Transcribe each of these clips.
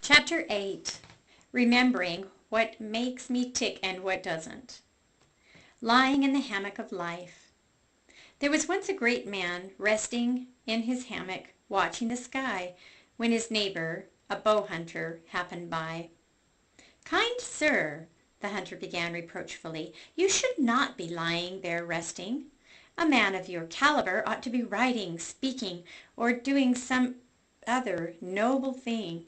Chapter 8. Remembering what makes me tick and what doesn't. Lying in the hammock of life. There was once a great man resting in his hammock watching the sky when his neighbor, a bow hunter, happened by. "Kind sir," the hunter began reproachfully, "you should not be lying there resting. A man of your caliber ought to be writing, speaking, or doing some other noble thing."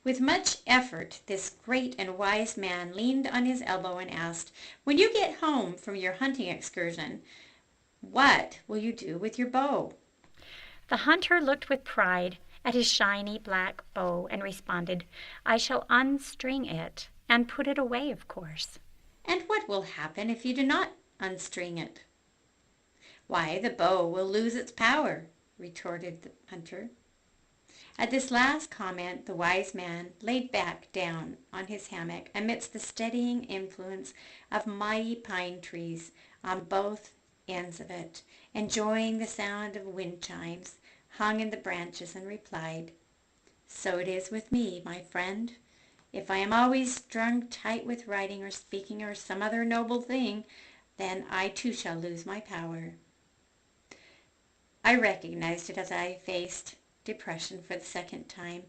With much effort this great and wise man leaned on his elbow and asked, "When you get home from your hunting excursion, what will you do with your bow?" The hunter looked with pride at his shiny black bow and responded, "I shall unstring it and put it away, of course." "And what will happen if you do not unstring it?" "Why, the bow will lose its power," retorted the hunter. At this last comment the wise man laid back down on his hammock amidst the steadying influence of mighty pine trees on both ends of it, enjoying the sound of wind chimes hung in the branches, and replied, "So it is with me, my friend. If I am always strung tight with writing or speaking or some other noble thing, then I too shall lose my power." I recognized it as I faced depression for the second time,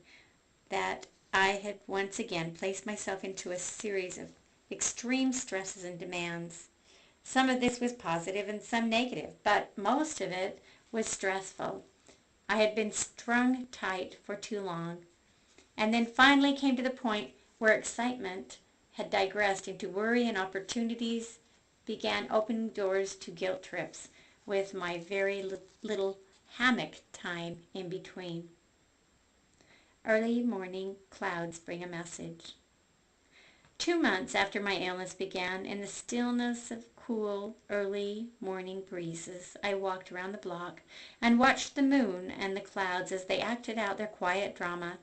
that I had once again placed myself into a series of extreme stresses and demands. Some of this was positive and some negative, but most of it was stressful. I had been strung tight for too long, and then finally came to the point where excitement had digressed into worry, and opportunities began opening doors to guilt trips, with my very little hammock time in between. Early morning clouds bring a message. 2 months after my illness began, in the stillness of cool, early morning breezes, I walked around the block and watched the moon and the clouds as they acted out their quiet drama.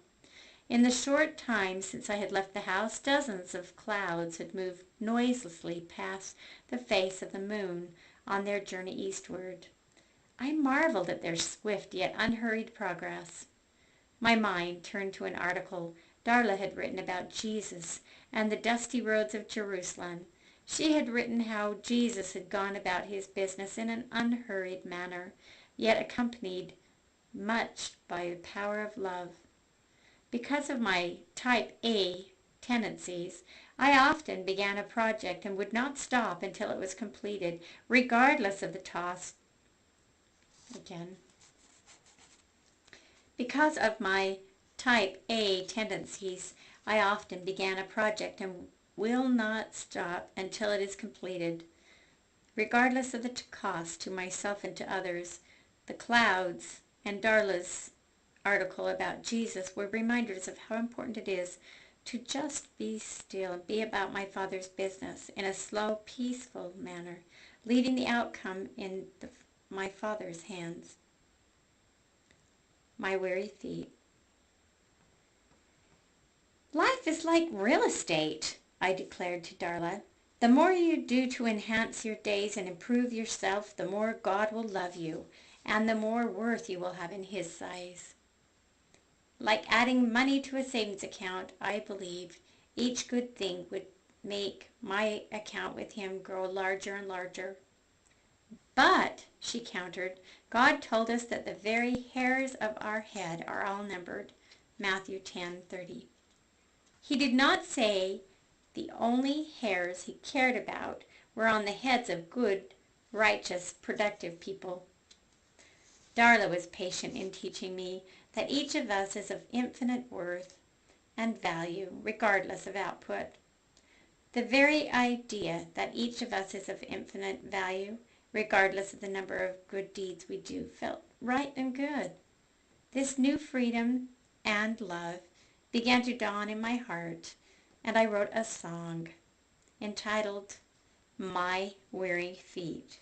In the short time since I had left the house, dozens of clouds had moved noiselessly past the face of the moon on their journey eastward. I marveled at their swift yet unhurried progress. My mind turned to an article Darla had written about Jesus and the dusty roads of Jerusalem. She had written how Jesus had gone about his business in an unhurried manner, yet accompanied much by the power of love. Because of my type A tendencies, I often began a project and would not stop until it was completed, regardless of the cost. Because of my type A tendencies, I often began a project and will not stop until it is completed, regardless of the cost to myself and to others. The clouds and Darla's article about Jesus were reminders of how important it is to just be still and be about my Father's business in a slow, peaceful manner, leaving the outcome in my Father's hands. My weary feet. "Life is like real estate," I declared to Darla. "The more you do to enhance your days and improve yourself, the more God will love you, and the more worth you will have in His eyes. Like adding money to a savings account, I believe each good thing would make my account with Him grow larger and larger." "But," she countered, "God told us that the very hairs of our head are all numbered." Matthew 10:30. He did not say the only hairs He cared about were on the heads of good, righteous, productive people. Darla was patient in teaching me that each of us is of infinite worth and value, regardless of output. The very idea that each of us is of infinite value, regardless of the number of good deeds we do, felt right and good. This new freedom and love began to dawn in my heart, and I wrote a song entitled "My Weary Feet."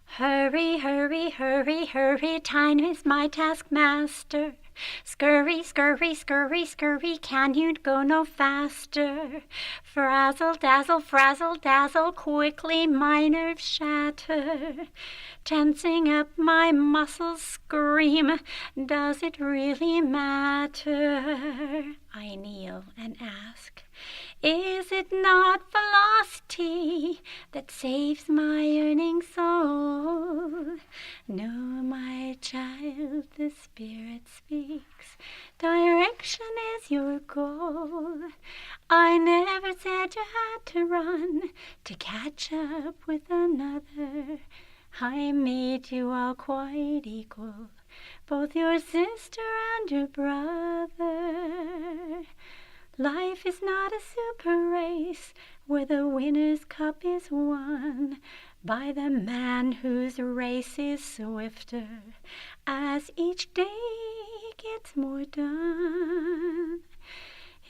Hurry, hurry, hurry, hurry, time is my taskmaster. Scurry, scurry, scurry, scurry, can you go no faster? Frazzle, dazzle, frazzle, dazzle, quickly my nerves shatter. Tensing up my muscles, scream, does it really matter? I kneel and ask, is it not velocity that saves my yearning soul? No, my child, the Spirit speaks. Direction is your goal. I never said you had to run to catch up with another. I made you all quite equal, both your sister and your brother. Life is not a super race where the winner's cup is won by the man whose race is swifter as each day gets more done.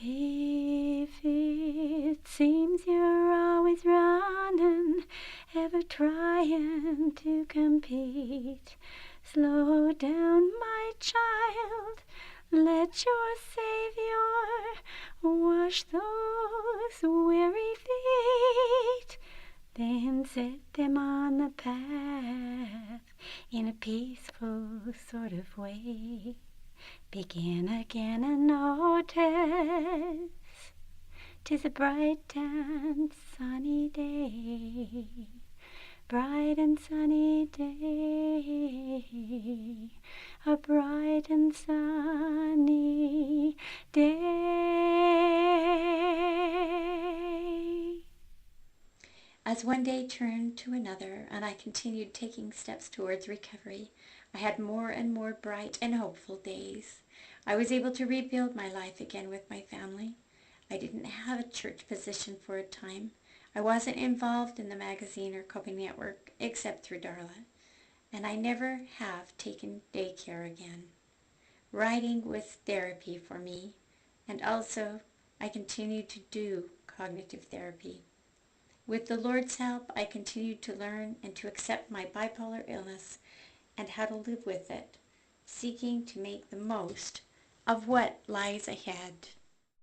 If it seems you're always running, ever trying to compete, slow down, my child. Let your Savior wash those weary feet, then set them on the path in a peaceful sort of way. Begin again and notice 'tis a bright and sunny day. Bright and sunny day, a bright and sunny day. As one day turned to another and I continued taking steps towards recovery, I had more and more bright and hopeful days. I was able to rebuild my life again with my family. I didn't have a church position for a time. I wasn't involved in the magazine or coping network except through Darla, and I never have taken daycare again. Writing was therapy for me, and also I continued to do cognitive therapy. With the Lord's help, I continued to learn and to accept my bipolar illness and how to live with it, seeking to make the most of what lies ahead.